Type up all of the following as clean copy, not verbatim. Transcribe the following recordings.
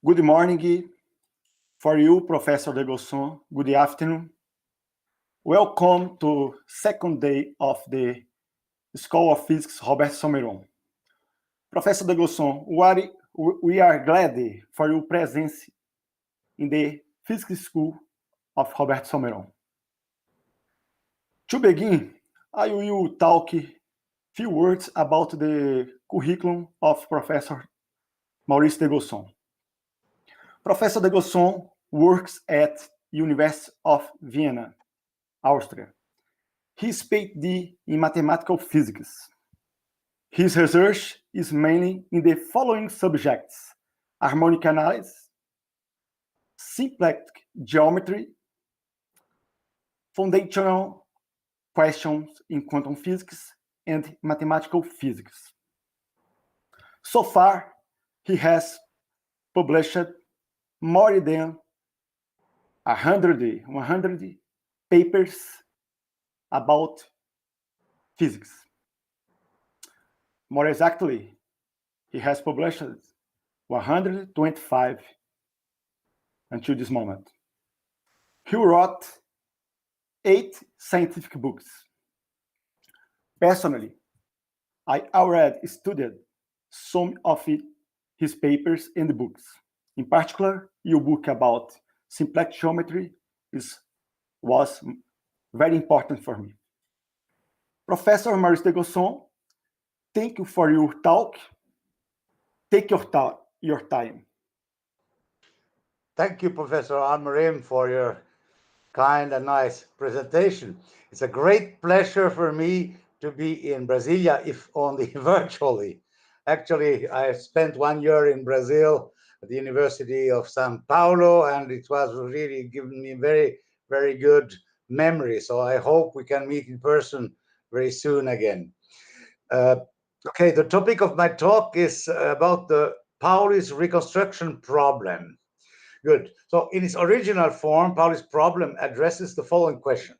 Good morning for you, Professor de Gosson. Good afternoon. Welcome to second day of the School of Physics Robert Sommeron. Professor de Gosson, we are glad for your presence in the Physics School of Robert Sommeron. To begin, I will talk few words about the curriculum of Professor Maurice de Gosson. Professor de Gosson works at University of Vienna, Austria. He is PhD in mathematical physics. His research is mainly in the following subjects: harmonic analysis, symplectic geometry, foundational questions in quantum physics, and mathematical physics. So far, he has published more than 100 papers about physics. More exactly, he has published 125 until this moment. He wrote 8 scientific books. Personally, I already studied some of his papers and books. In particular, your book about symplectic geometry was very important for me. Professor Maurice de Gosson, thank you for your talk. Take your time. Thank you, Professor Almarim, for your kind and nice presentation. It's a great pleasure for me to be in Brasilia, if only virtually. Actually, I spent 1 year in Brazil at the University of São Paulo, and it was really giving me very, very good memory. So I hope we can meet in person very soon again. Okay, the topic of my talk is about the Pauli's reconstruction problem. Good. So in its original form, Pauli's problem addresses the following question.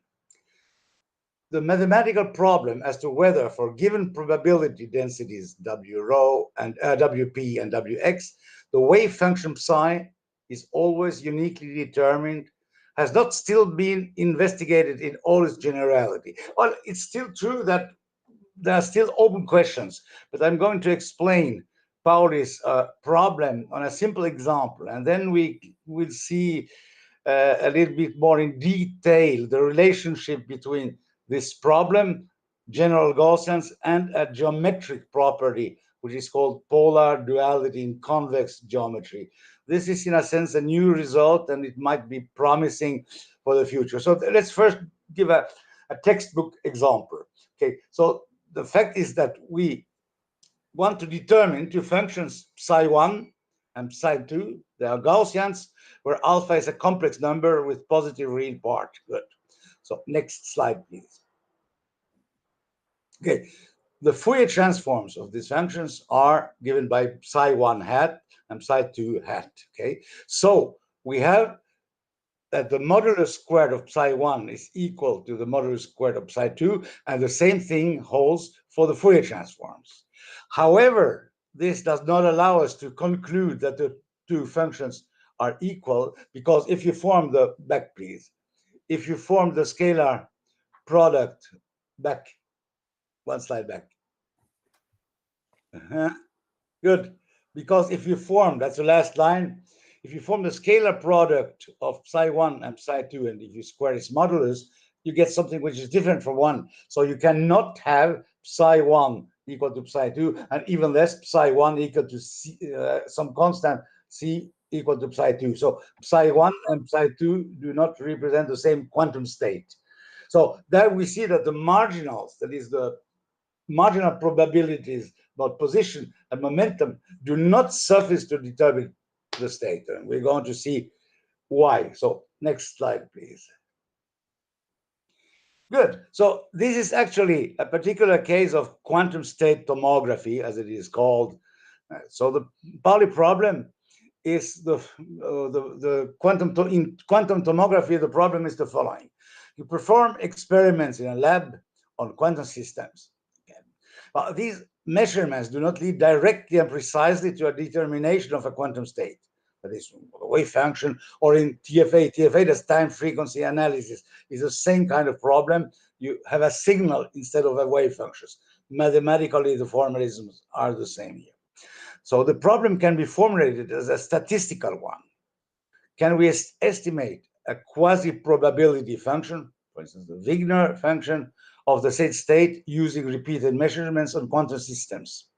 The mathematical problem as to whether for given probability densities W rho and WP and WX, the wave function psi is always uniquely determined has not still been investigated in all its generality. Well, it's still true that there are still open questions, but I'm going to explain Pauli's problem on a simple example, and then we will see a little bit more in detail the relationship between this problem, general Gaussians, and a geometric property, which is called polar duality in convex geometry. This is, in a sense, a new result, and it might be promising for the future. So let's first give a textbook example. Okay, so the fact is that we want to determine two functions, psi1 and psi2. They are Gaussians, where alpha is a complex number with positive real part. Good. So next slide, please. Okay, the Fourier transforms of these functions are given by psi1 hat and psi2 hat. Okay, so we have that the modulus squared of psi1 is equal to the modulus squared of psi2, and the same thing holds for the Fourier transforms. However, this does not allow us to conclude that the two functions are equal, because if you form the if you form the scalar product back, one slide back. Good, because if you form, that's the last line, if you form the scalar product of psi1 and psi2, and if you square its modulus, you get something which is different from 1. So you cannot have psi1 equal to psi2, and even less psi1 equal to C, some constant c equal to psi2. So psi1 and psi2 do not represent the same quantum state. So there we see that the marginals, that is the marginal probabilities about position and momentum, do not suffice to determine the state. And we're going to see why. So next slide, please. Good. So this is actually a particular case of quantum state tomography, as it is called. So the Pauli problem is in quantum tomography. The problem is the following: you perform experiments in a lab on quantum systems. But these measurements do not lead directly and precisely to a determination of a quantum state. that is a wave function, or in TFA. TFA, that's time frequency analysis, is the same kind of problem. You have a signal instead of a wave functions. Mathematically, the formalisms are the same here. So the problem can be formulated as a statistical one. Can we estimate a quasi-probability function, for instance, the Wigner function of the said state using repeated measurements on quantum systems?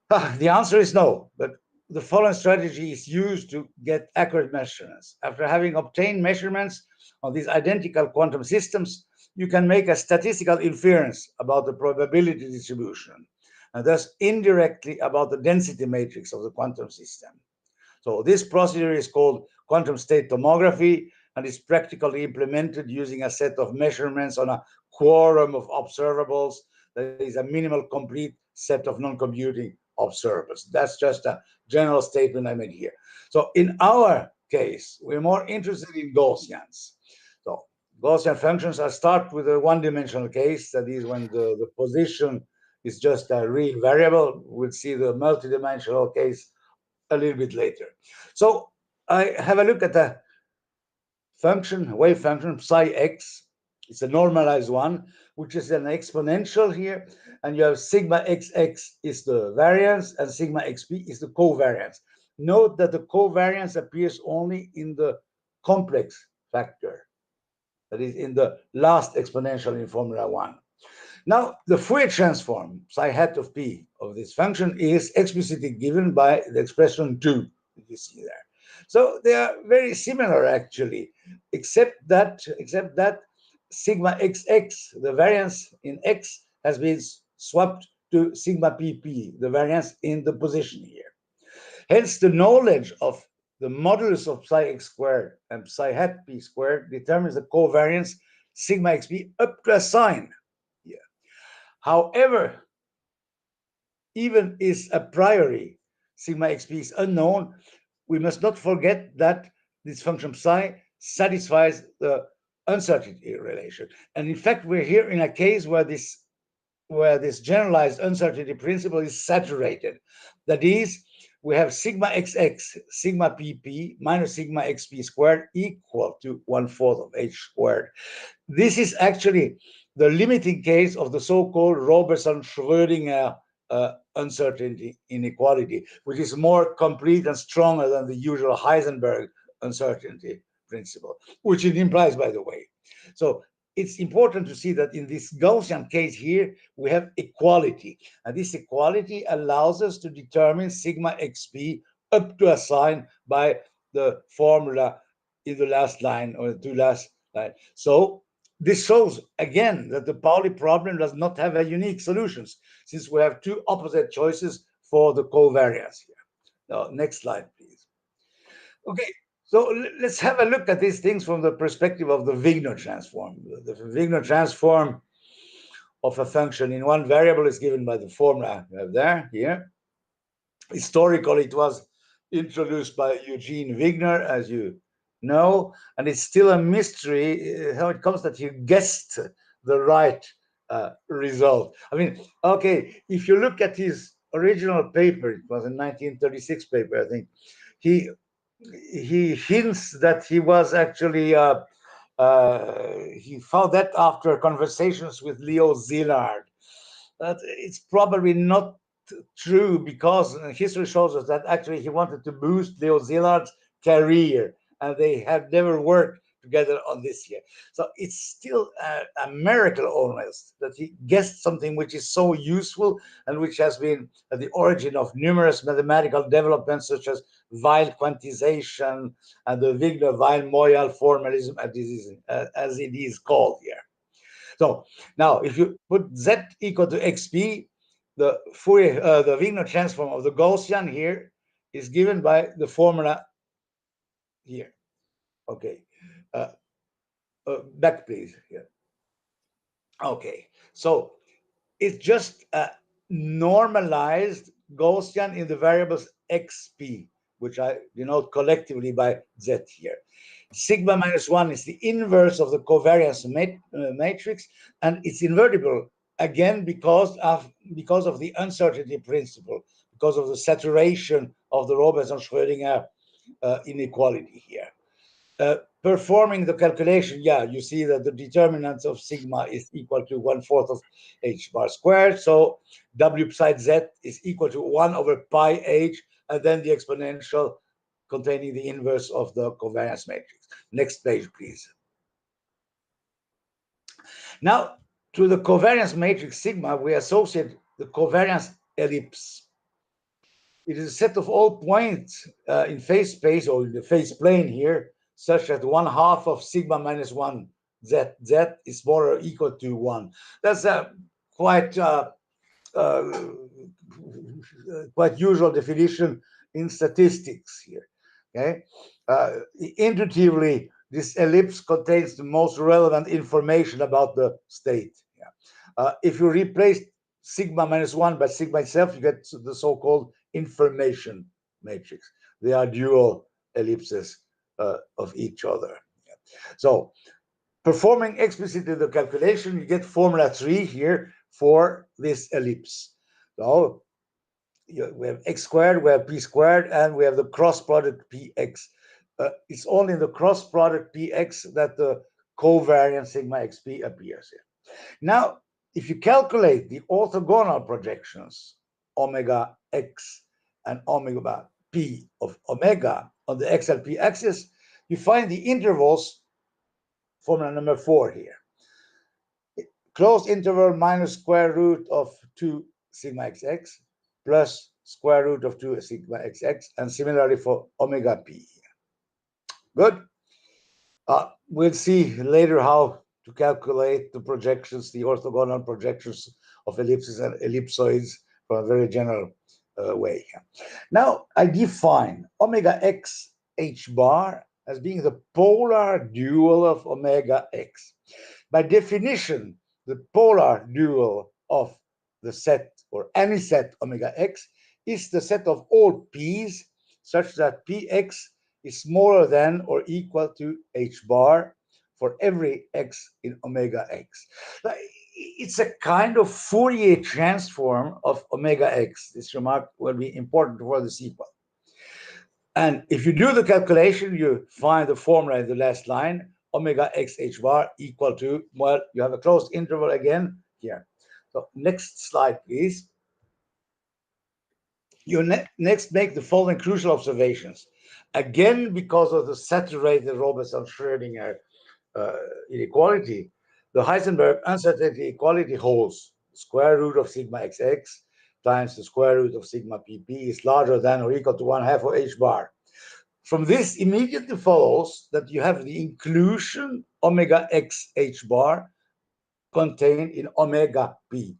The answer is no, but the following strategy is used to get accurate measurements. After having obtained measurements on these identical quantum systems, you can make a statistical inference about the probability distribution, and thus indirectly about the density matrix of the quantum system. So this procedure is called quantum state tomography and is practically implemented using a set of measurements on a quorum of observables. That is a minimal complete set of non-commuting observables. That's just a general statement I made here. So in our case, we're more interested in Gaussians. So Gaussian functions, I start with a one-dimensional case, that is when the position is just a real variable. We'll see the multidimensional case a little bit later. So I have a look at the function, wave function, psi x. It's a normalized one, which is an exponential here. And you have sigma xx is the variance and sigma xp is the covariance. Note that the covariance appears only in the complex factor, that is in the last exponential in Formula 1. Now, the Fourier transform, psi hat of p, of this function is explicitly given by the expression 2, that you see there. So they are very similar, actually, except that sigma xx, the variance in x, has been swapped to sigma pp, the variance in the position here. Hence, the knowledge of the modulus of psi x squared and psi hat p squared determines the covariance sigma xp up to a sign. However, even is a priori, sigma xp is unknown, we must not forget that this function psi satisfies the uncertainty relation. And in fact, we're here in a case where this generalized uncertainty principle is saturated. That is, we have sigma xx, sigma pp minus sigma xp squared equal to 1/4 of h squared. This is actually the limiting case of the so-called Robertson-Schrödinger uncertainty inequality, which is more complete and stronger than the usual Heisenberg uncertainty principle, which it implies, by the way. So it's important to see that in this Gaussian case here, we have equality. And this equality allows us to determine sigma xp up to a sign by the formula in the last line or the two last line. So this shows again that the Pauli problem does not have a unique solutions, since we have two opposite choices for the covariance here. Now, next slide, please. Okay, so let's have a look at these things from the perspective of the Wigner transform. The Wigner transform of a function in one variable is given by the formula you have there, here. Historically, it was introduced by Eugene Wigner, as you know, and it's still a mystery how it comes that he guessed the right result. I mean, okay, if you look at his original paper, it was a 1936 paper, I think, he hints that he was actually he found that after conversations with Leo Szilard. It's probably not true, because history shows us that actually he wanted to boost Leo Szilard's career, and they have never worked together on this here. So it's still a miracle almost that he guessed something which is so useful and which has been at the origin of numerous mathematical developments, such as Weil quantization and the Wigner-Weil-Moyal formalism, as it is called here. So now, if you put z equal to xp, the Fourier, the Wigner transform of the Gaussian here is given by the formula here. Okay, back please. Here. Okay, so it's just a normalized Gaussian in the variables xp, which I denote collectively by z here. Sigma minus 1 is the inverse of the covariance matrix, and it's invertible again because of the uncertainty principle, because of the saturation of the Robertson-Schrödinger inequality here. Performing the calculation, you see that the determinant of sigma is equal to 1/4 of h bar squared. So w psi z is equal to 1 over pi h, and then the exponential containing the inverse of the covariance matrix. Next page, please. Now, to the covariance matrix sigma, we associate the covariance ellipse. It is a set of all points in phase space, or in the phase plane here, such that 1/2 of sigma minus 1 z is more or equal to 1. That's a quite usual definition in statistics here. Okay, intuitively, this ellipse contains the most relevant information about the state. If you replace sigma minus 1 by sigma itself, you get the so-called information matrix. They are dual ellipses of each other. So performing explicitly the calculation, you get formula 3 here for this ellipse. So we have x squared, we have p squared, and we have the cross product px. It's only in the cross product px that the covariance sigma xp appears here. Now, if you calculate the orthogonal projections, omega x and omega p of omega on the XLP axis, you find the intervals, formula number 4 here. Closed interval minus square root of 2 sigma xx plus square root of 2 sigma xx, and similarly for omega p. Good. We'll see later how to calculate the projections, the orthogonal projections of ellipses and ellipsoids from a very general way. Now, I define omega x h bar as being the polar dual of omega x. By definition, the polar dual of the set, or any set omega x, is the set of all p's such that px is smaller than or equal to h bar for every x in omega x. It's a kind of Fourier transform of omega x. This remark will be important for the sequel. And if you do the calculation, you find the formula in the last line, omega x h bar equal to, well, you have a closed interval again here. So next slide, please. You next make the following crucial observations. Again, because of the saturated Robertson-Schrödinger inequality, the Heisenberg uncertainty equality holds. The square root of sigma xx times the square root of sigma pp is larger than or equal to 1/2 of h bar. From this immediately follows that you have the inclusion omega x h bar contained in omega p.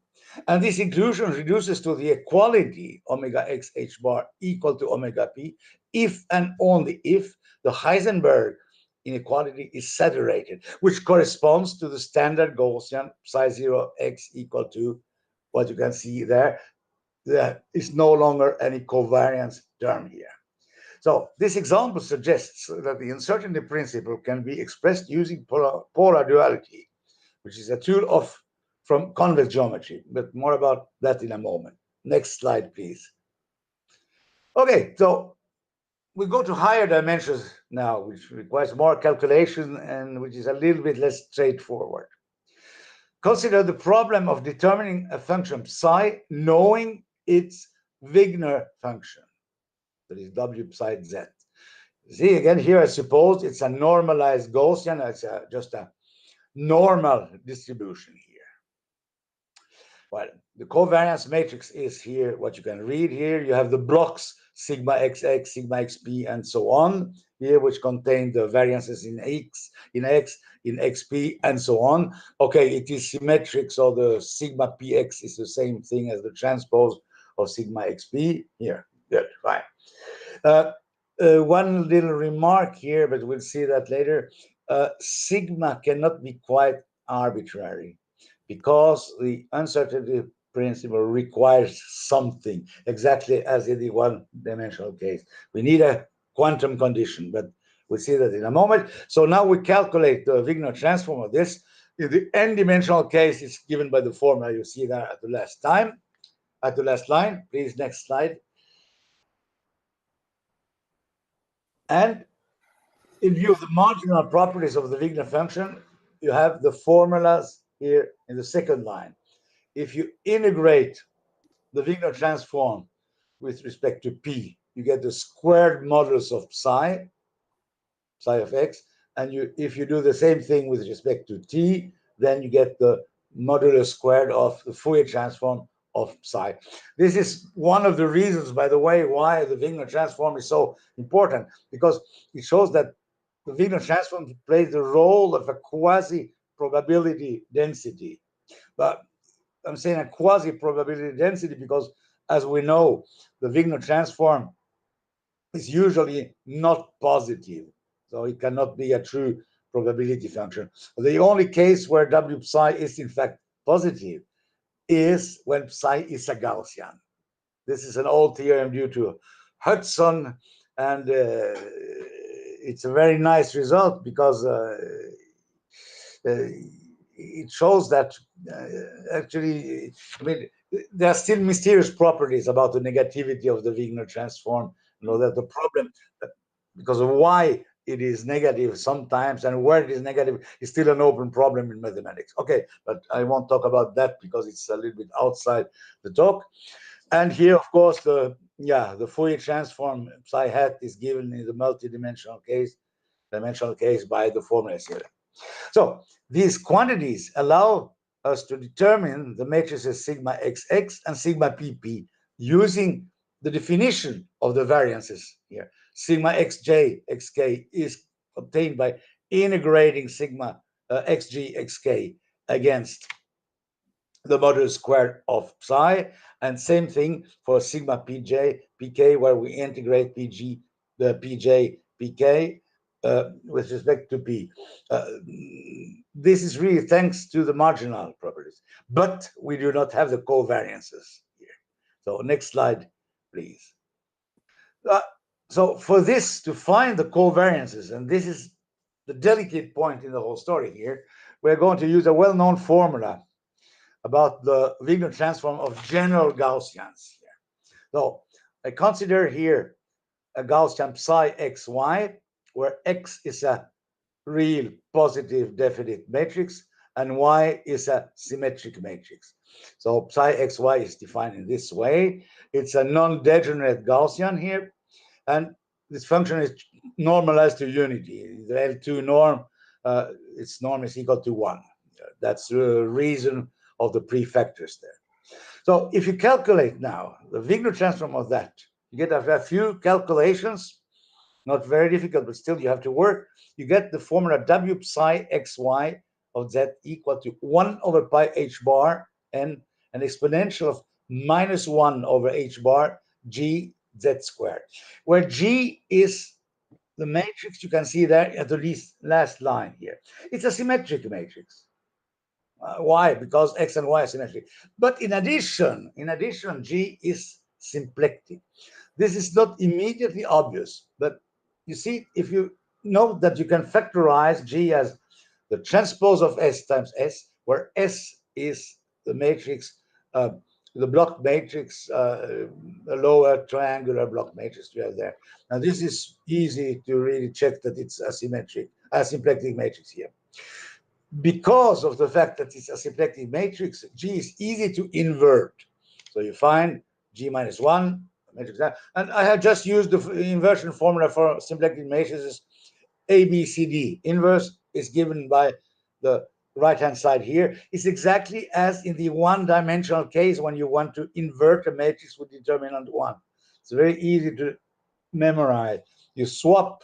And this inclusion reduces to the equality omega x h bar equal to omega p if and only if the Heisenberg inequality is saturated, which corresponds to the standard Gaussian psi 0 x equal to what you can see there. There is no longer any covariance term here. So this example suggests that the uncertainty principle can be expressed using polar duality, which is a tool from convex geometry, but more about that in a moment. Next slide, please. Okay, so we go to higher dimensions now, which requires more calculation and which is a little bit less straightforward. Consider the problem of determining a function psi knowing its Wigner function, that is w psi z. See, again, here I suppose it's a normalized Gaussian, it's just a normal distribution here. Well, the covariance matrix is here, what you can read here. You have the blocks sigma xx, sigma xp, and so on here, which contain the variances in x, in xp, and so on. Okay, it is symmetric, so the sigma px is the same thing as the transpose of sigma xp here. Good, fine. One little remark here, but we'll see that later. Sigma cannot be quite arbitrary because the uncertainty principle requires something, exactly as in the one-dimensional case. We need a quantum condition, but we'll see that in a moment. So now we calculate the Wigner transform of this. In the n-dimensional case, it's given by the formula you see there at the last time, at the last line. Please, next slide. And in view of the marginal properties of the Wigner function, you have the formulas here in the second line. If you integrate the Wigner transform with respect to P, you get the squared modulus of psi of x, and if you do the same thing with respect to T, then you get the modulus squared of the Fourier transform of psi. This is one of the reasons, by the way, why the Wigner transform is so important, because it shows that the Wigner transform plays the role of a quasi-probability density. But I'm saying a quasi-probability density because, as we know, the Wigner transform is usually not positive. So it cannot be a true probability function. The only case where W psi is in fact positive is when psi is a Gaussian. This is an old theorem due to Hudson, and it's a very nice result because it shows that actually, I mean, there are still mysterious properties about the negativity of the Wigner transform. You know that the problem, because of why it is negative sometimes and where it is negative is still an open problem in mathematics. Okay, but I won't talk about that because it's a little bit outside the talk. And here, of course, the Fourier transform psi hat is given in the multidimensional case, by the formulas here. So these quantities allow us to determine the matrices sigma xx and sigma pp using the definition of the variances here. Sigma xj xk is obtained by integrating sigma xg xk against the modulus squared of psi, and same thing for sigma pj pk, where we integrate pg the pj pk with respect to p. This is really thanks to the marginal properties, but we do not have the covariances here. So next slide, please. So for this, to find the covariances, and this is the delicate point in the whole story here, we're going to use a well-known formula about the Wigner transform of general Gaussians here. So I consider here a Gaussian psi xy, where x is a real positive definite matrix and y is a symmetric matrix. So psi xy is defined in this way. It's a non-degenerate Gaussian here, and this function is normalized to unity. The L2 norm, its norm is equal to 1. That's the reason of the prefactors there. So if you calculate now the Wigner transform of that, you get a few calculations, not very difficult, but still you have to work. You get the formula W psi xy of z equal to 1 over pi h bar and an exponential of minus 1 over h bar g z squared, where G is the matrix you can see there at the last line here. It's a symmetric matrix. Why? Because x and y are symmetric. But in addition, G is symplectic. This is not immediately obvious, but you see, if you note that you can factorize G as the transpose of S times S, where S is the matrix, the block matrix, the lower triangular block matrix we have there. Now, this is easy to really check that it's a symplectic matrix here. Because of the fact that it's a symplectic matrix, G is easy to invert. So you find G minus 1, matrix, and I have just used the inversion formula for symplectic matrices ABCD. Inverse is given by the right-hand side here. It's exactly as in the one-dimensional case when you want to invert a matrix with determinant 1. It's very easy to memorize. You swap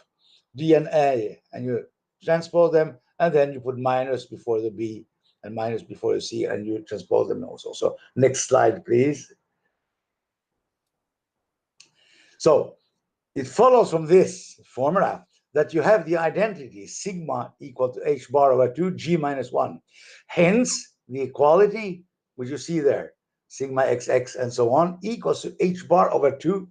D and A and you transpose them, and then you put minus before the B and minus before the C, and you transpose them also. So next slide, please. So it follows from this formula that you have the identity sigma equal to h bar over 2 G minus 1. Hence, the equality, which you see there, sigma xx and so on, equals to h bar over 2,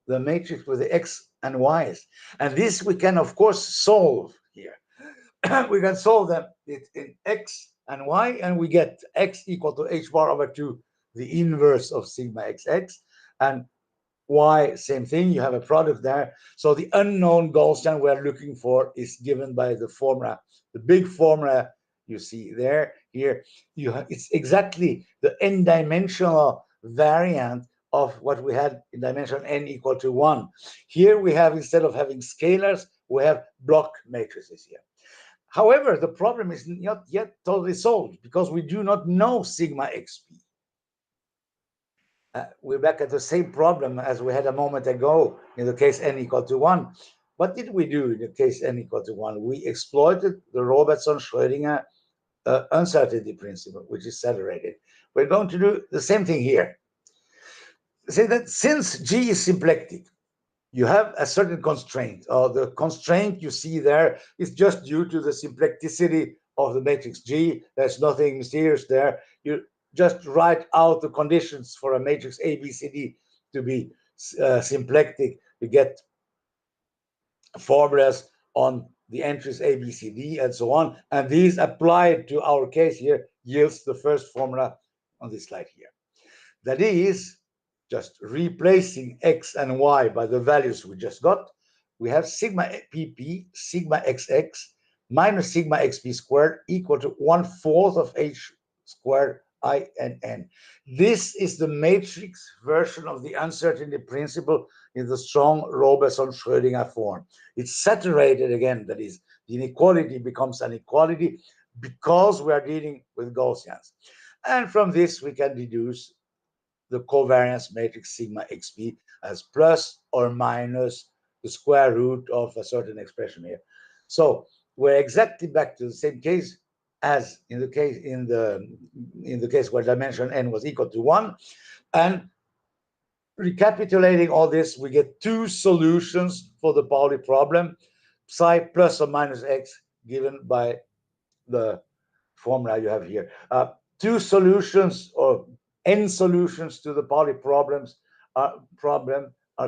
the matrix with the x and y's. And this we can, of course, solve here. We can solve them in x and y, and we get x equal to h bar over 2, the inverse of sigma xx, and Y, same thing. You have a product there. So the unknown Gosson we're looking for is given by the formula, the big formula you see there. Here, it's exactly the n-dimensional variant of what we had in dimension n equal to 1. Here we have, instead of having scalars, we have block matrices here. However, the problem is not yet totally solved because we do not know sigma xp. We're back at the same problem as we had a moment ago in the case n equal to 1. What did we do in the case n equal to 1? We exploited the Robertson-Schrödinger uncertainty principle, which is saturated. We're going to do the same thing here. Say that since G is symplectic, you have a certain constraint, or the constraint you see there is just due to the symplecticity of the matrix G. There's nothing mysterious there. You just write out the conditions for a matrix ABCD to be symplectic. You get formulas on the entries ABCD and so on. And these applied to our case here yields the first formula on this slide here. That is, just replacing x and y by the values we just got, we have sigma pp, sigma xx, minus sigma xp squared equal to 1/4 of h squared I and n. This is the matrix version of the uncertainty principle in the strong Robertson-Schrödinger form. It's saturated again, that is, the inequality becomes an equality because we are dealing with Gaussians. And from this, we can deduce the covariance matrix sigma xp as plus or minus the square root of a certain expression here. So we're exactly back to the same case as in the case where dimension n was equal to 1. And recapitulating all this, we get two solutions for the Pauli problem, psi plus or minus x given by the formula you have here. Two solutions or n solutions to the Pauli problem are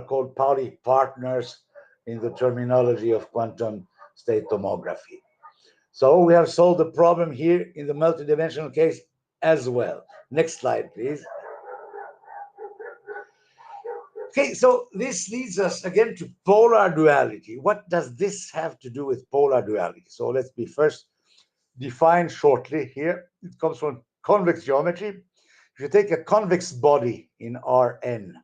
called Pauli partners in the terminology of quantum state tomography. So we have solved the problem here in the multidimensional case as well. Next slide, please. Okay, so this leads us again to polar duality. What does this have to do with polar duality? So let's be first defined shortly here. It comes from convex geometry. If you take a convex body in Rn,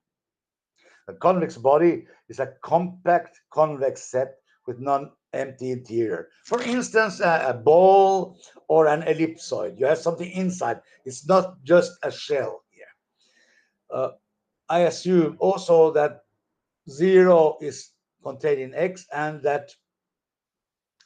a convex body is a compact convex set with non-empty interior. For instance, a ball or an ellipsoid. You have something inside. It's not just a shell here. I assume also that 0 is contained in X and that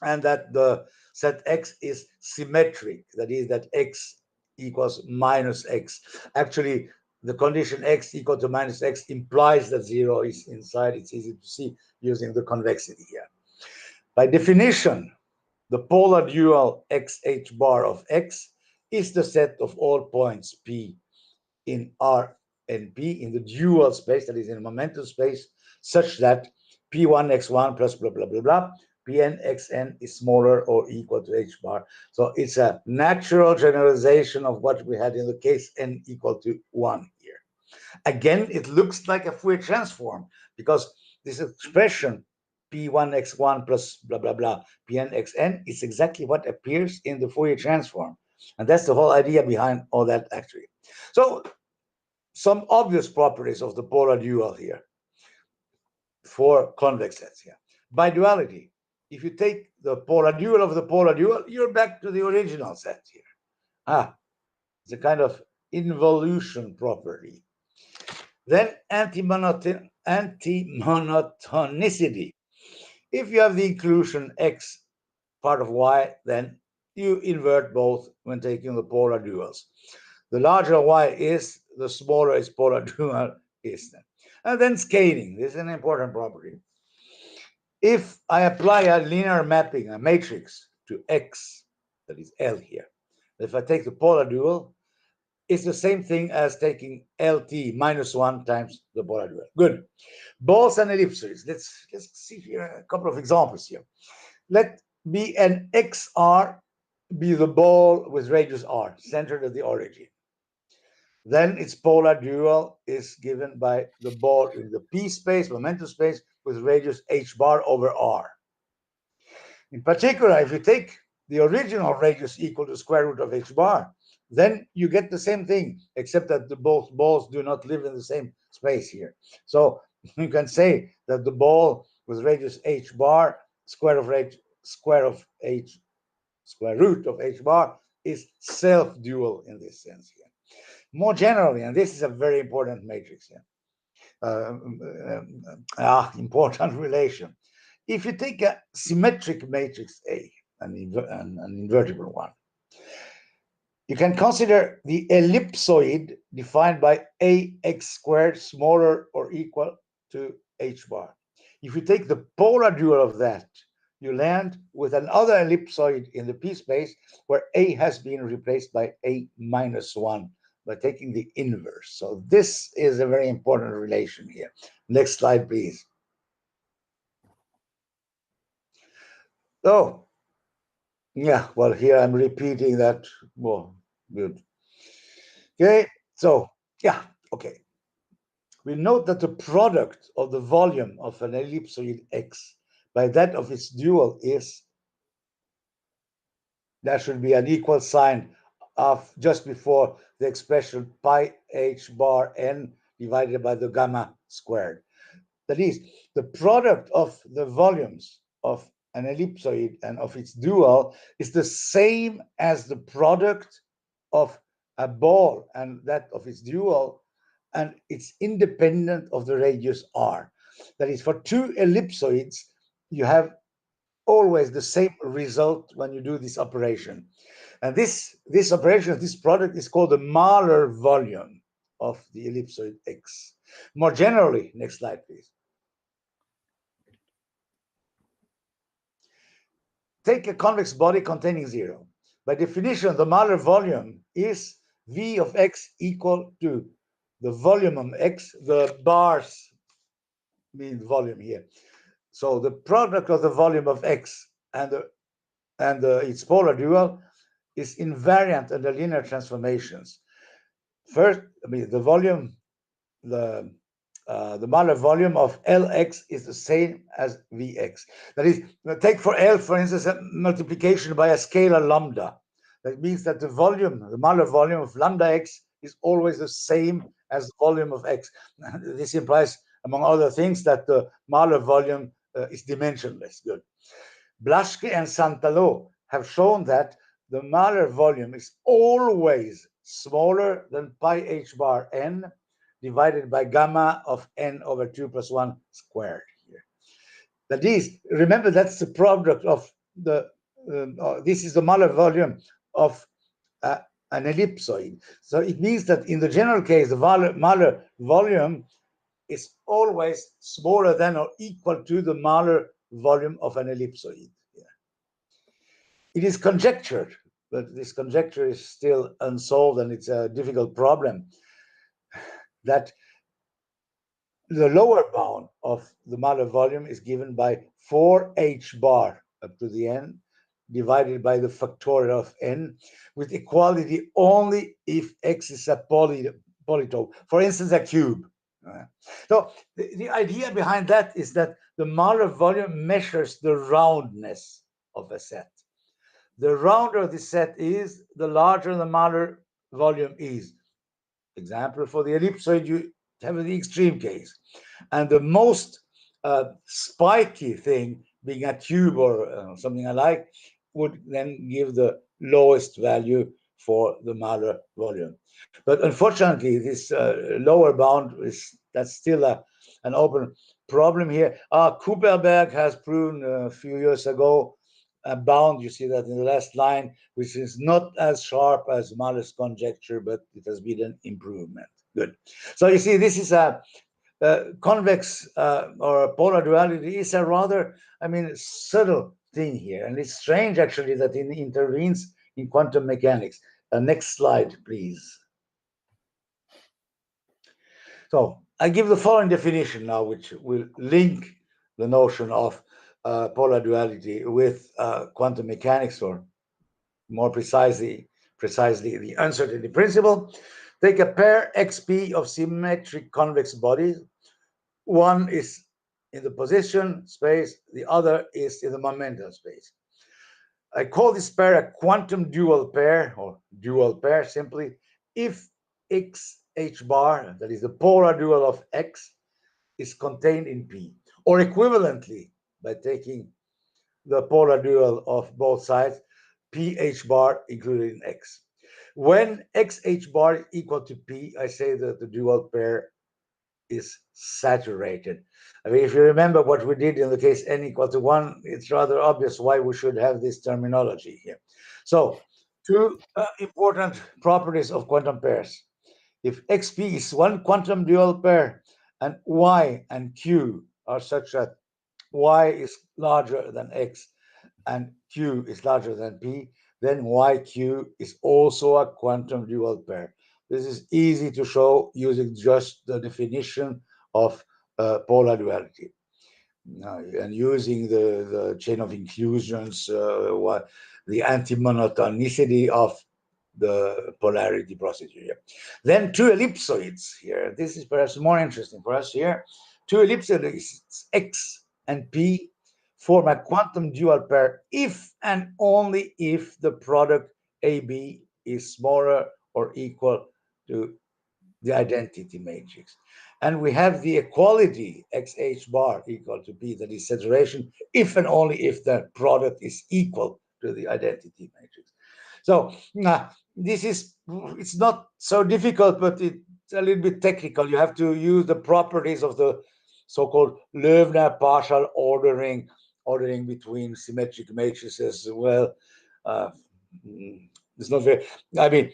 the set X is symmetric. That is, that X equals minus X. Actually, the condition X equal to minus X implies that 0 is inside. It's easy to see using the convexity here. By definition, the polar dual XH bar of X is the set of all points P in R and P in the dual space, that is in a momentum space, such that P1x1 plus blah, blah, blah, blah, Pn(xn) is smaller or equal to h bar. So it's a natural generalization of what we had in the case n equal to 1 here. Again, it looks like a Fourier transform because this expression P1x1 plus blah, blah, blah, Pn(xn) is exactly what appears in the Fourier transform. And that's the whole idea behind all that, actually. So some obvious properties of the polar dual here for convex sets here. By duality, if you take the polar dual of the polar dual, you're back to the original set here. It's a kind of involution property. Then anti-monotonicity. If you have the inclusion x part of y, then you invert both when taking the polar duals. The larger y is, the smaller its polar dual is. And then scaling. This is an important property. If I apply a linear mapping, a matrix to X, that is L here, if I take the polar dual, it's the same thing as taking LT minus 1 times the polar dual. Good. Balls and ellipsoids. Let's see here a couple of examples here. Let be an XR be the ball with radius R, centered at the origin. then its polar dual is given by the ball in the p space, momentum space, with radius h bar over r. In particular, if you take the original radius equal to square root of h bar, then you get the same thing, except that the both balls do not live in the same space here. So you can say that the ball with radius h bar, square root of h bar, is self-dual in this sense here. More generally, and this is a very important matrix here, important relation. If you take a symmetric matrix A, an invertible one, you can consider the ellipsoid defined by ax squared smaller or equal to h bar. If you take the polar dual of that, you land with another ellipsoid in the p space where a has been replaced by a minus 1 by taking the inverse. So this is a very important relation here. Next slide, please. Oh, yeah, well, here I'm repeating that. Well, good. Okay, so, yeah, okay. We note that the product of the volume of an ellipsoid x by that of its dual is, there should be an equal sign of just before the expression pi h bar n divided by the gamma squared. That is, the product of the volumes of an ellipsoid and of its dual is the same as the product of a ball and that of its dual, and it's independent of the radius r. That is, for two ellipsoids, you have always the same result when you do this operation. And this operation, this product, is called the Mahler volume of the ellipsoid x. More generally, next slide, please. Take a convex body containing 0. By definition, the Mahler volume is V of x equal to the volume of x. The bars mean volume here. So the product of the volume of x and its polar dual is invariant under linear transformations. First, the volume, the Mahler volume of Lx is the same as Vx. That is, take for L, for instance, a multiplication by a scalar lambda. That means that the Mahler volume of lambda x is always the same as the volume of x. This implies, among other things, that the Mahler volume is dimensionless. Good. Blaschke and Santalot have shown that the Mahler volume is always smaller than pi h bar n divided by gamma of n over 2 plus 1 squared here. That is, remember, that's the product of the, this is the Mahler volume of an ellipsoid. So it means that in the general case, the Mahler volume is always smaller than or equal to the Mahler volume of an ellipsoid. Yeah. It is conjectured, but this conjecture is still unsolved and it's a difficult problem, that the lower bound of the Mahler volume is given by 4h bar up to the n divided by the factorial of n, with equality only if x is a polytope, for instance, a cube. So the idea behind that is that the Mahler volume measures the roundness of a set. The rounder the set is, the larger the Mahler volume is. Example, for the ellipsoid, you have the extreme case. And the most spiky thing, being a tube or something alike, would then give the lowest value for the Mahler volume. But unfortunately, this lower bound that's still an open problem here. Kuperberg has proven a few years ago a bound, you see that in the last line, which is not as sharp as Mahler's conjecture, but it has been an improvement. Good. So you see, this is a convex or a polar duality is a rather, subtle thing here. And it's strange, actually, that it intervenes in quantum mechanics. Next slide, please. So I give the following definition now, which will link the notion of polar duality with quantum mechanics, or more precisely the uncertainty principle. Take a pair XP of symmetric convex bodies. One is in the position space, the other is in the momentum space. I call this pair a quantum dual pair, or dual pair simply, if x h bar, that is the polar dual of x, is contained in P, or equivalently, by taking the polar dual of both sides, ph bar included in x. When xh bar is equal to P, I say that the dual pair is saturated. I mean, if you remember what we did in the case n equal to 1, it's rather obvious why we should have this terminology here. So, two important properties of quantum pairs. If xp is one quantum dual pair and y and q are such that y is larger than x and q is larger than p, then yq is also a quantum dual pair. This is easy to show using just the definition of polar duality. And using the chain of inclusions, the anti-monotonicity of the polarity procedure here. Then two ellipsoids here. This is perhaps more interesting for us here. Two ellipsoids, x and p, form a quantum dual pair if and only if the product AB is smaller or equal to the identity matrix. And we have the equality xh bar equal to p, that is saturation, if and only if the product is equal to the identity matrix. So this is, it's not so difficult, but it's a little bit technical. You have to use the properties of the so-called Loebner partial ordering between symmetric matrices. Well, it's not very, I mean,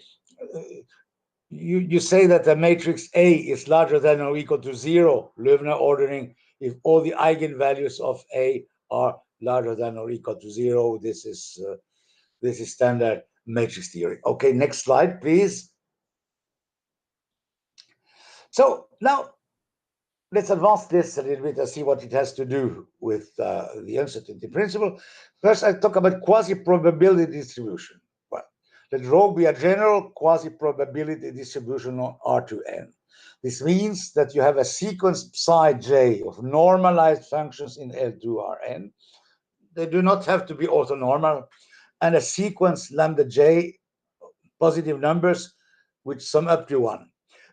you say that the matrix A is larger than or equal to 0, Loebner ordering, if all the eigenvalues of A are larger than or equal to 0. This is standard matrix theory. Okay, next slide, please. So now let's advance this a little bit and see what it has to do with the uncertainty principle. First, I talk about quasi-probability distribution. Well, let rho be a general quasi-probability distribution on R to N. This means that you have a sequence psi j of normalized functions in L2 Rn. They do not have to be orthonormal, and a sequence lambda j positive numbers which sum up to 1.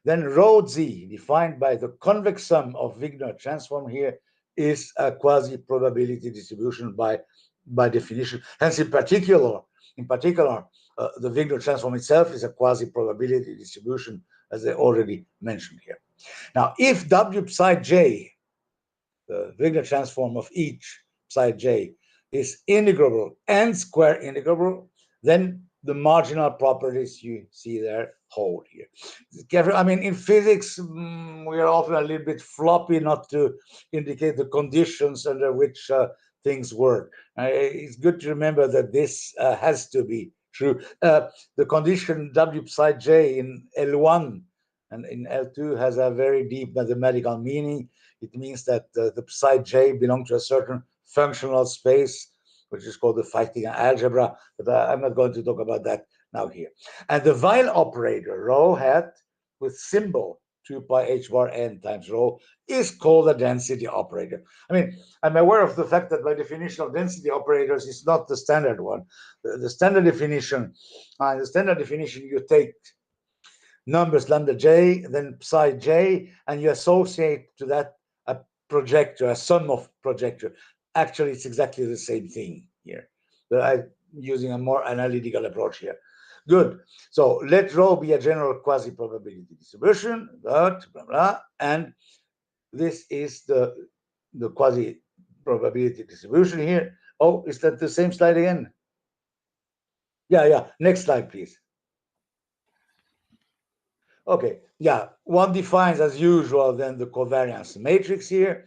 Then rho z, defined by the convex sum of Wigner transform here, is a quasi-probability distribution by definition. Hence, in particular, the Wigner transform itself is a quasi-probability distribution, as I already mentioned here. Now, if W psi j, the Wigner transform of each psi j, is integrable and square integrable, then the marginal properties you see there hold here. I mean, in physics, we are often a little bit floppy not to indicate the conditions under which things work. It's good to remember that this has to be true. The condition W psi j in L1 and in L2 has a very deep mathematical meaning. It means that the psi j belongs to a certain functional space, which is called the Feichtinger algebra, but I'm not going to talk about that now here. And the Weil operator, rho hat, with symbol 2 pi h bar n times rho, is called a density operator. I mean, I'm aware of the fact that by definition of density operators is not the standard one. The standard definition, you take numbers lambda j, then psi j, and you associate to that a projector, a sum of projector. Actually, it's exactly the same thing here, but I'm using a more analytical approach here. Good. So let rho be a general quasi-probability distribution, blah, blah, and this is the quasi-probability distribution here. Oh, is that the same slide again? Yeah. Next slide, please. Okay, yeah, one defines as usual then the covariance matrix here.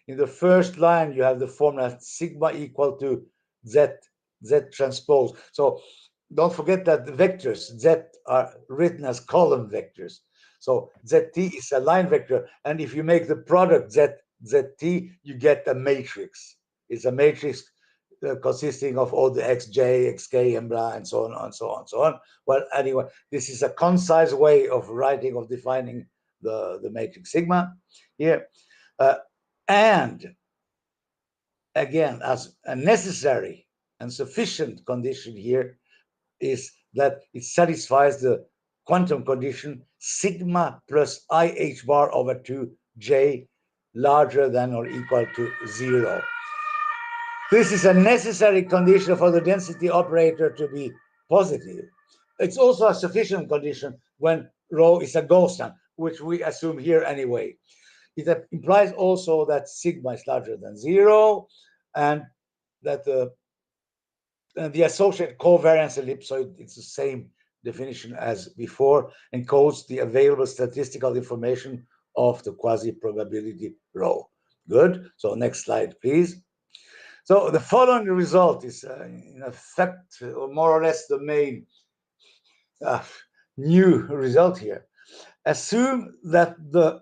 In the first line, you have the formula sigma equal to z transpose. So don't forget that the vectors z are written as column vectors. So zt is a line vector, and if you make the product zt, you get a matrix. It's a matrix consisting of all the xj, xk, and blah, and so on, and so on, and so on. Well, anyway, this is a concise way of writing, of defining the matrix sigma here. And again, as a necessary and sufficient condition here is that it satisfies the quantum condition sigma plus IH bar over 2j larger than or equal to 0. This is a necessary condition for the density operator to be positive. It's also a sufficient condition when rho is a Gosson, which we assume here anyway. It implies also that sigma is larger than 0 and that the associated covariance ellipsoid, it's the same definition as before, encodes the available statistical information of the quasi-probability rho. Good. So next slide, please. So the following result is, in effect, more or less the main new result here. Assume that the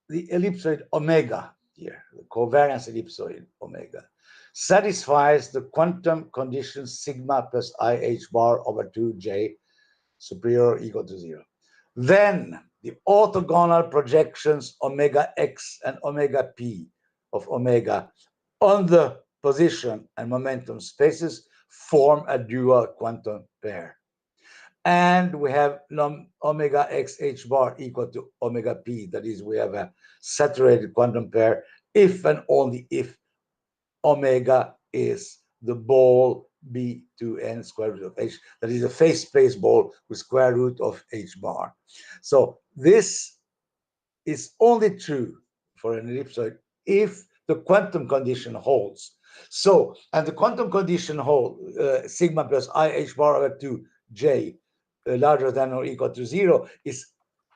ellipsoid omega here, the covariance ellipsoid omega, satisfies the quantum condition sigma plus IH bar over 2j superior or equal to 0. Then the orthogonal projections omega x and omega p of omega on the position and momentum spaces form a dual quantum pair. And we have omega x h bar equal to omega p. That is, we have a saturated quantum pair if and only if omega is the ball b2n square root of h. That is a phase space ball with square root of h bar. So this is only true for an ellipsoid if the quantum condition holds. So, and the quantum condition hold sigma plus IH bar over 2j larger than or equal to 0 is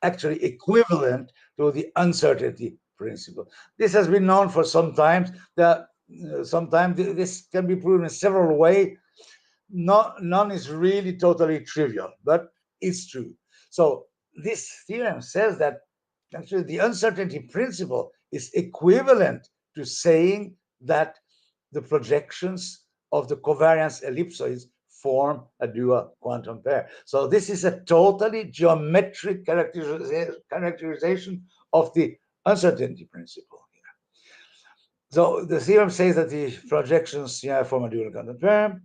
actually equivalent to the uncertainty principle. This has been known for some time. Sometimes this can be proven in several ways. None is really totally trivial, but it's true. So this theorem says that actually the uncertainty principle is equivalent to saying that the projections of the covariance ellipsoids form a dual quantum pair. So this is a totally geometric characterization of the uncertainty principle here. So the theorem says that the projections form a dual quantum pair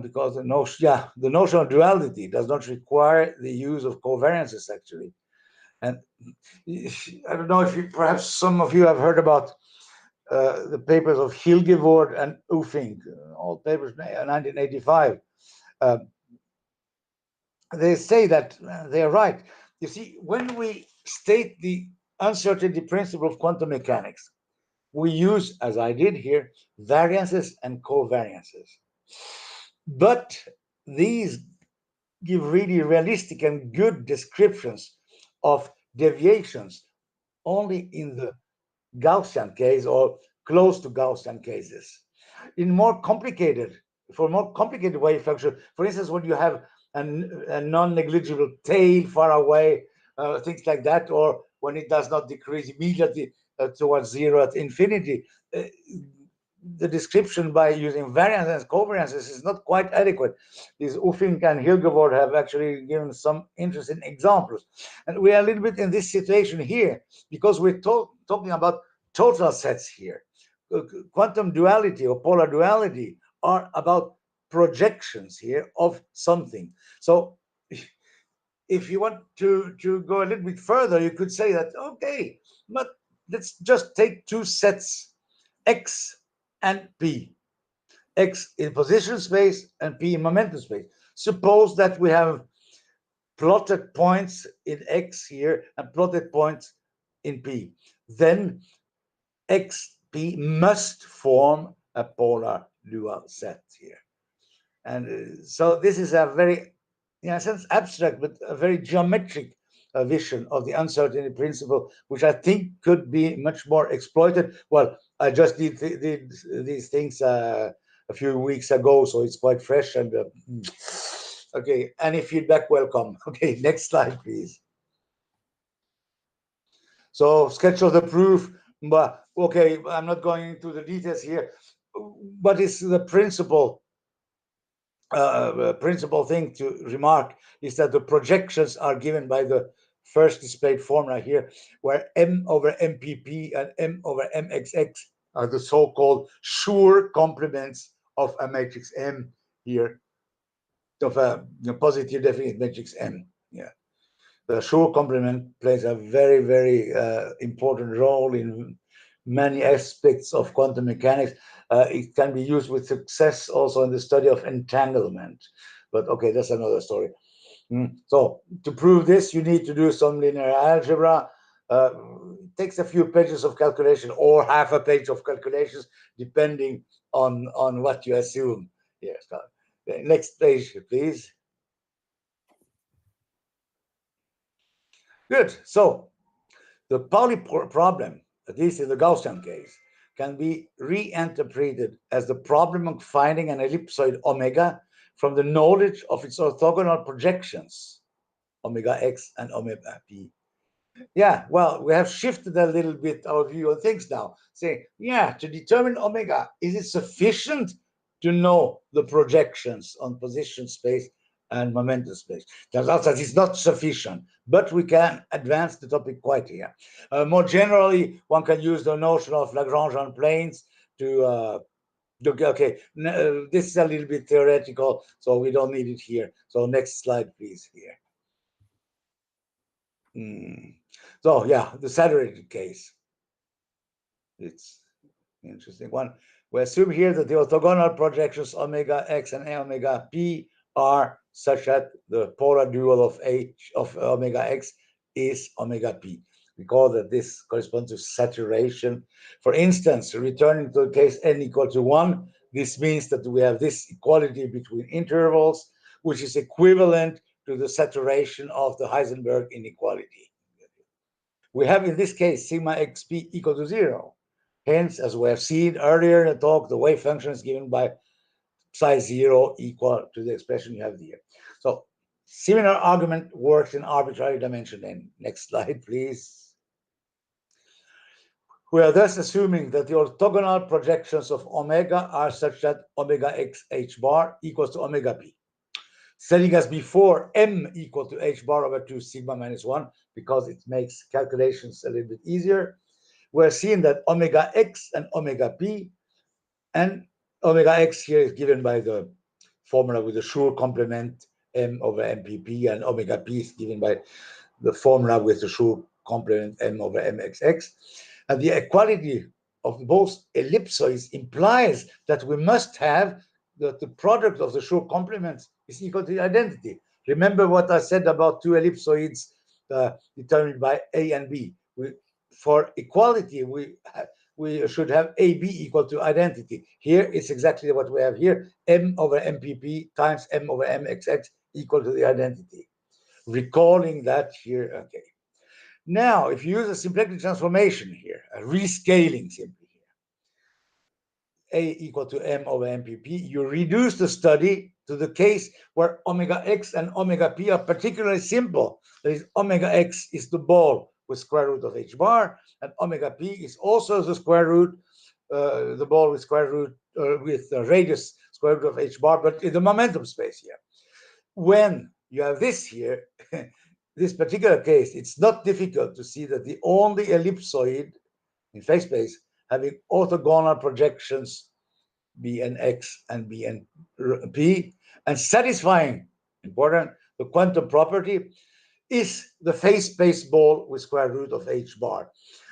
because the notion of duality does not require the use of covariances actually. And I don't know if perhaps some of you have heard about the papers of Hilgevord and Uffing, all papers 1985. They say that they are right. You see, when we state the uncertainty principle of quantum mechanics, we use, as I did here, variances and covariances. But these give really realistic and good descriptions of deviations only in the Gaussian case or close to Gaussian cases. For more complicated wave function, for instance, when you have a non-negligible tail far away, things like that, or when it does not decrease immediately towards 0 at infinity, the description by using variances and covariances is not quite adequate. These Uffing and Hilgevord have actually given some interesting examples. And we are a little bit in this situation here because we're talking about total sets here. Quantum duality or polar duality are about projections here of something. So if you want to go a little bit further, you could say that, okay, but let's just take two sets, X and P, X in position space and P in momentum space. Suppose that we have plotted points in X here and plotted points in P. Then XP must form a polar dual set here. And so this is a very, in a sense, abstract, but a very geometric vision of the uncertainty principle, which I think could be much more exploited. Well, I just did these things a few weeks ago, so it's quite fresh. And okay, any feedback, welcome. Okay, next slide, please. So sketch of the proof, but okay, I'm not going into the details here. what is the principal thing to remark is that the projections are given by the first displayed formula here, where M over MPP and M over MXX are the so-called sure complements of a matrix M here, of a positive definite matrix M. Yeah, the sure complement plays a very, very important role in many aspects of quantum mechanics. It can be used with success also in the study of entanglement. But okay, that's another story. So to prove this, you need to do some linear algebra. It takes a few pages of calculation or half a page of calculations, depending on what you assume. Yes. Next page, please. Good. So the Pauli problem, at least in the Gaussian case, can be reinterpreted as the problem of finding an ellipsoid omega from the knowledge of its orthogonal projections, omega x and omega p. Yeah, well, we have shifted a little bit our view on things now. Saying, yeah, to determine omega, is it sufficient to know the projections on position space and momentum space? Turns out that it's not sufficient, but we can advance the topic quite here. More generally, one can use the notion of Lagrangian planes to okay, this is a little bit theoretical, so we don't need it here. So next slide, please, here. So yeah, the saturated case. It's an interesting one. We assume here that the orthogonal projections omega x and omega p are such that the polar dual of h of omega x is omega p. Recall that this corresponds to saturation. For instance, returning to the case n equal to 1, this means that we have this equality between intervals, which is equivalent to the saturation of the Heisenberg inequality. We have in this case sigma xp equal to 0. Hence, as we have seen earlier in the talk, the wave function is given by psi 0 equal to the expression you have here. So similar argument works in arbitrary dimension n. Next slide, please. We are thus assuming that the orthogonal projections of omega are such that omega x h bar equals to omega p. Setting as before m equal to h bar over 2 sigma minus 1, because it makes calculations a little bit easier. We're seeing that omega x and omega p, and omega x here is given by the formula with the sure complement m over mpp, and omega p is given by the formula with the sure complement m over mxx. And the equality of both ellipsoids implies that we must have that the product of the sure complements is equal to the identity. Remember what I said about two ellipsoids determined by A and B. For equality, we should have AB equal to identity. Here it's exactly what we have here, M over MPP times M over MXX equal to the identity. Recalling that here, okay. Now, if you use a symplectic transformation here, a rescaling simply here, A equal to M over MPP, you reduce the study to the case where omega x and omega p are particularly simple. That is, omega x is the ball with square root of h bar, and omega p is also the square root, the ball with square root, with the radius square root of h bar, but in the momentum space here. When you have this here, this particular case, it's not difficult to see that the only ellipsoid in phase space having orthogonal projections Bnx and Bnp, and satisfying, important, the quantum property, is the phase space ball with square root of h bar.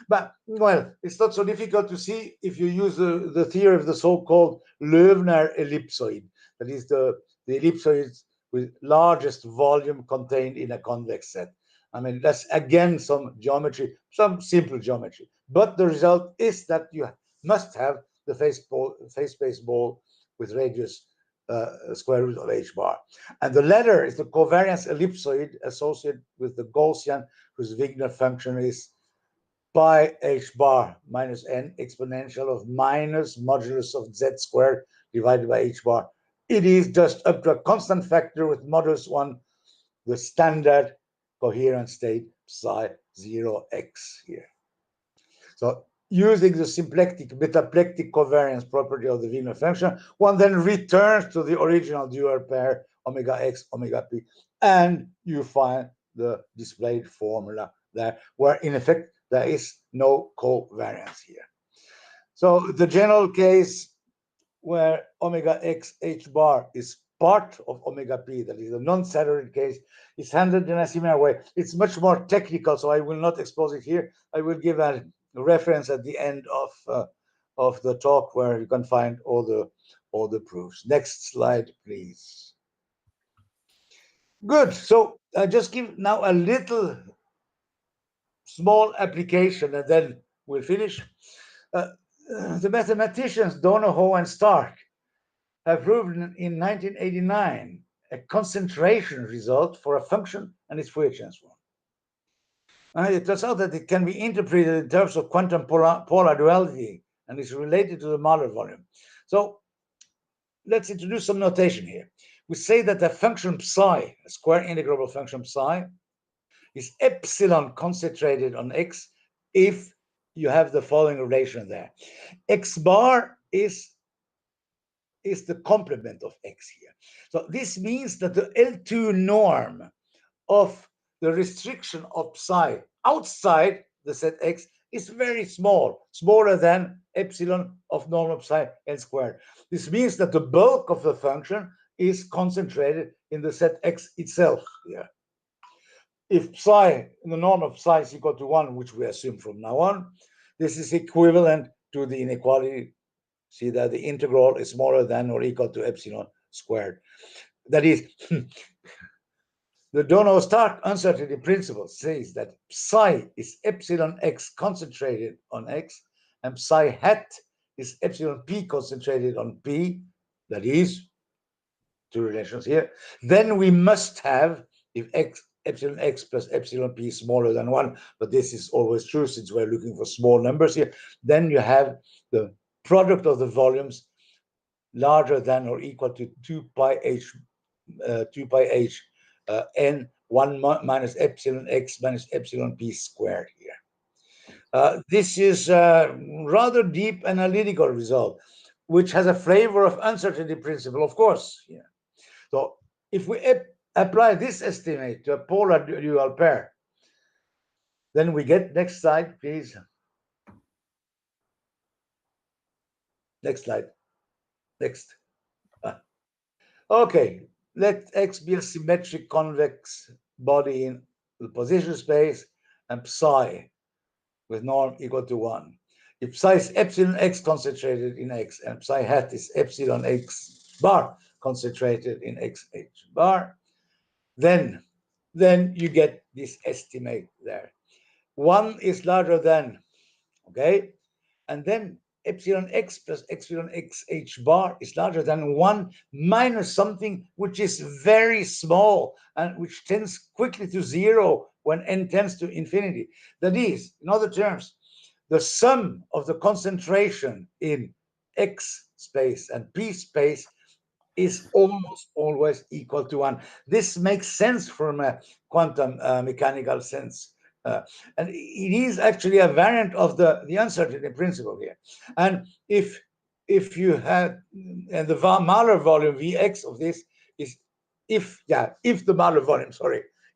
But, well, it's not so difficult to see if you use the theory of the so-called Loebner ellipsoid, that is the ellipsoids with largest volume contained in a convex set. I mean, that's again some geometry, some simple geometry. But the result is that you must have the phase space ball with radius square root of h bar. And the latter is the covariance ellipsoid associated with the Gaussian, whose Wigner function is pi h bar minus n exponential of minus modulus of z squared divided by h bar. It is just up to a constant factor with modulus 1, the standard coherent state psi 0x here. So using the symplectic metaplectic covariance property of the Wigner function, one then returns to the original dual pair omega x, omega p, and you find the displayed formula there, where in effect there is no covariance here. So the general case where omega x h bar is part of omega p, that is the non-saturated case, is handled in a similar way. It's much more technical, so I will not expose it here. I will give a reference at the end of the talk where you can find all the proofs. Next slide, please. Good. So I just give now a little small application, and then we'll finish. The mathematicians Donohoe and Stark have proven in 1989 a concentration result for a function and its Fourier transform. It turns out that it can be interpreted in terms of quantum polar duality and is related to the Mahler volume. So let's introduce some notation here. We say that the function psi, a square integrable function psi, is epsilon concentrated on x if you have the following relation there. X bar is the complement of x here. So this means that the L2 norm of the restriction of psi outside the set x is very small, smaller than epsilon of norm of psi n squared. This means that the bulk of the function is concentrated in the set x itself here. If psi, the norm of psi is equal to 1, which we assume from now on, this is equivalent to the inequality. See that the integral is smaller than or equal to epsilon squared. That is, the Donohoe-Stark uncertainty principle says that psi is epsilon x concentrated on x, and psi hat is epsilon p concentrated on p. That is, two relations here. Then we must have, if epsilon x plus epsilon p is smaller than 1, but this is always true since we're looking for small numbers here, then you have the product of the volumes larger than or equal to 2 pi h n 1 minus epsilon x minus epsilon p squared here. This is a rather deep analytical result, which has a flavor of uncertainty principle, of course. Yeah. So if we apply this estimate to a polar dual pair, then we get, next slide, please. Next slide. Next. Okay, let X be a symmetric convex body in the position space and psi with norm equal to 1. If psi is epsilon x concentrated in X and psi hat is epsilon x bar concentrated in x h bar, then you get this estimate there. 1 is larger than, okay? And then epsilon x plus epsilon x h bar is larger than 1 minus something which is very small and which tends quickly to 0 when n tends to infinity. That is, in other terms, the sum of the concentration in x space and p space is almost always equal to 1. This makes sense from a quantum mechanical sense. And it is actually a variant of the uncertainty principle here. And if you have, and the Mahler volume Vx of this is, if the Mahler volume,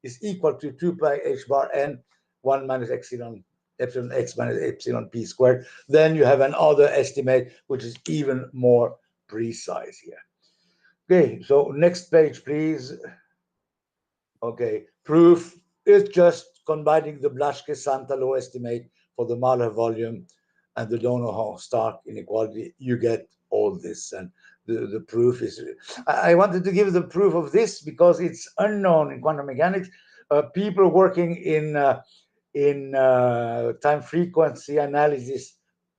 is equal to 2 pi h bar n 1 minus epsilon x minus epsilon p squared, then you have another estimate which is even more precise here. Okay, so next page, please. Okay, proof is just combining the Blaschke-Santa law estimate for the Mahler volume and the Donohoe-Stark inequality. You get all this, and the proof is. I wanted to give the proof of this because it's unknown in quantum mechanics. People working in time frequency analysis,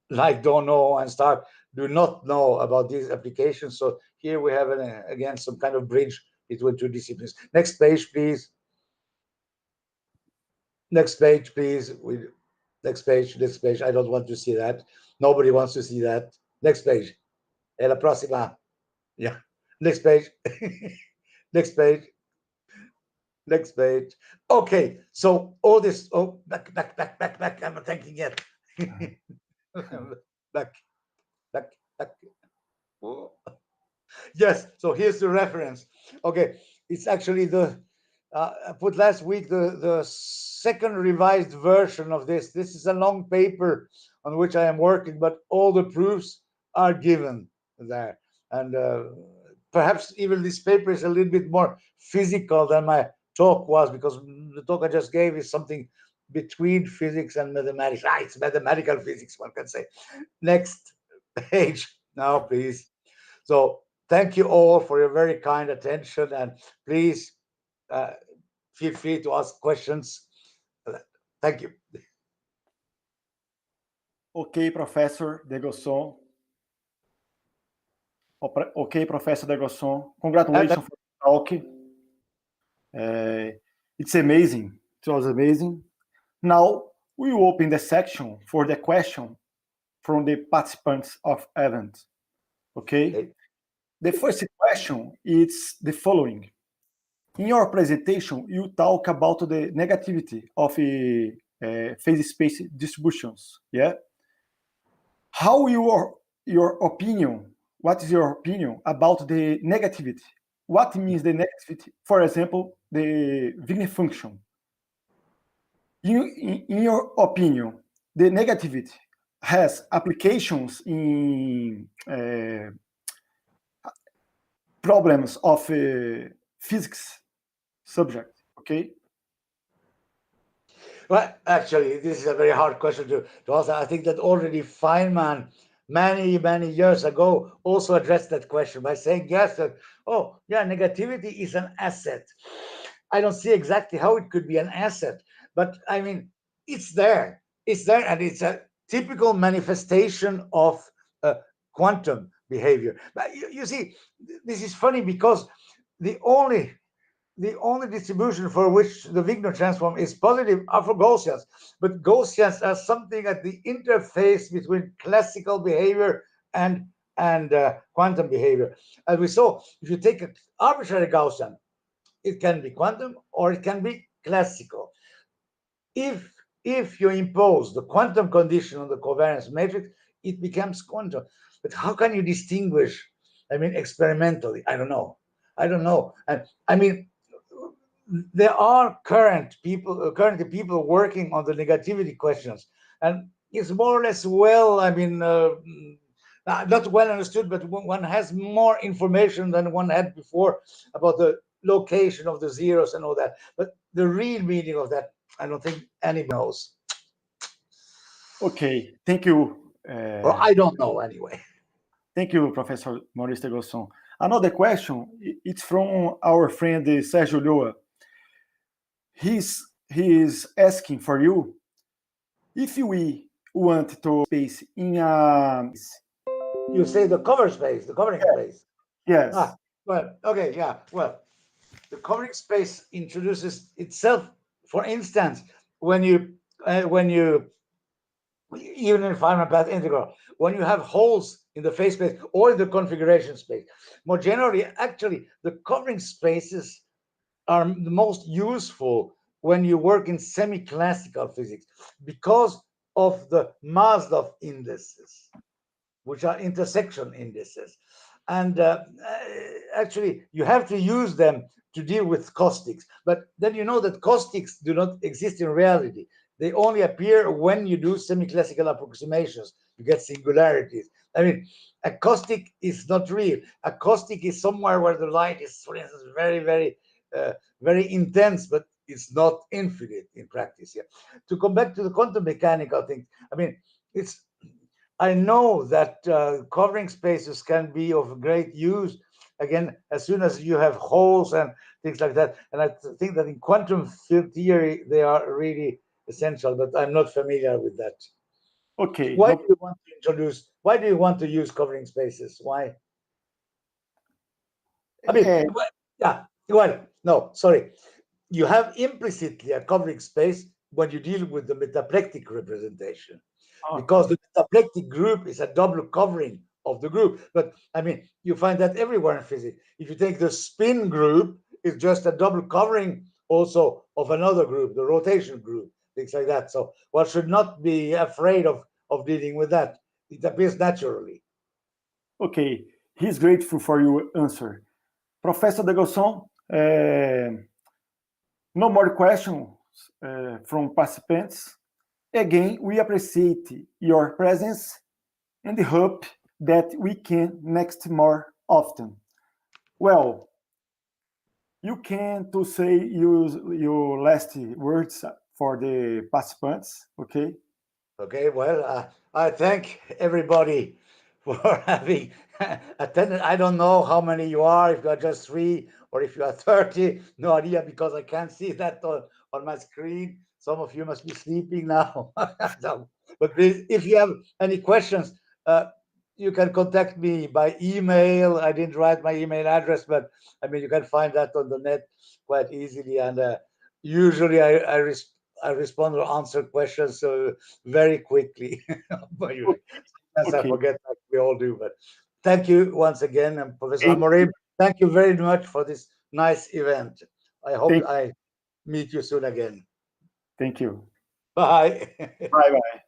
like Donohoe and Stark, do not know about these applications. So here we have, again, some kind of bridge between two disciplines. Next page, please. Next page, please. Next page. I don't want to see that. Nobody wants to see that. Next page. E la prossima. Yeah. Next page. Next page. Next page. Okay. So all this. Oh, back. I'm not thinking yet. Like, like. Oh. Yes, so here's the reference. Okay, it's actually I put last week the second revised version of this. This is a long paper on which I am working, but all the proofs are given there. And perhaps even this paper is a little bit more physical than my talk was, because the talk I just gave is something between physics and mathematics. Ah, it's mathematical physics, one can say. Next page now, please. So thank you all for your very kind attention, and please feel free to ask questions. Thank you. Okay, Professor de Gosson. Okay, Professor de Gosson. Congratulations for the talk. It's amazing. It was amazing. Now we will open the section for the question from the participants of event. Okay? The first question is the following. In your presentation, you talk about the negativity of phase space distributions. Yeah. How your opinion? What is your opinion about the negativity? What means the negativity? For example, the Wigner function. In your opinion, the negativity has applications in problems of physics subject, okay? Well, actually, this is a very hard question to answer. I think that already Feynman, many years ago, also addressed that question by saying, yes, that, oh, yeah, negativity is an asset. I don't see exactly how it could be an asset, but I mean, it's there. It's there, and it's a typical manifestation of quantum behavior. But you see, this is funny because the only distribution for which the Wigner transform is positive are for Gaussians, but Gaussians are something at the interface between classical behavior and quantum behavior. As we saw, if you take an arbitrary Gaussian, it can be quantum or it can be classical. If you impose the quantum condition on the covariance matrix, it becomes quantum. But how can you distinguish? I mean, experimentally, I don't know. And I mean, there are currently people working on the negativity questions, and it's more or less well. I mean, not well understood, but one has more information than one had before about the location of the zeros and all that. But the real meaning of that, I don't think anybody knows. Okay, thank you. Or I don't know anyway. Thank you, Professor Maurice de Gosson. Another question, it's from our friend Sergio Lua. He's asking for you, if we want to space in a... You say the cover space, the covering space. Yes. Well, okay, yeah. Well, the covering space introduces itself. For instance, when you even in Feynman path integral, when you have holes in the phase space or in the configuration space, more generally, actually, the covering spaces are the most useful when you work in semi-classical physics because of the Maslov indices, which are intersection indices. And actually, you have to use them to deal with caustics. But then you know that caustics do not exist in reality. They only appear when you do semi-classical approximations. You get singularities. I mean, a caustic is not real. A caustic is somewhere where the light is, for instance, very intense, but it's not infinite in practice. Yeah. To come back to the quantum mechanical thing, I mean, I know that covering spaces can be of great use, again, as soon as you have holes and things like that. And I think that in quantum field theory, they are really essential, but I'm not familiar with that. Okay. Why do you want to use covering spaces? Why? I mean, yeah, well, no, sorry. You have implicitly a covering space when you deal with the metaplectic representation, because the metaplectic group is a double covering of the group. But I mean, you find that everywhere in physics. If you take the spin group, it's just a double covering also of another group, the rotation group, things like that. So one should not be afraid of of dealing with that. It appears naturally. Okay, he's grateful for your answer. Professor de Gosson, no more questions from participants. Again, we appreciate your presence and hope that we can next more often. Well, you can to say your last words for the participants, okay? Okay, well, I thank everybody for having attended. I don't know how many you are, if you are just 3 or if you are 30, no idea, because I can't see that on my screen. Some of you must be sleeping now. So, but please, if you have any questions, you can contact me by email. I didn't write my email address, but I mean, you can find that on the net quite easily. And usually I respond or answer questions very quickly. But sometimes I Okay, forget, like we all do. But thank you once again, and Professor thank Amorim, you. thank you very much for this nice event. I hope Thank, I meet you soon again. thank you. Bye. Bye bye.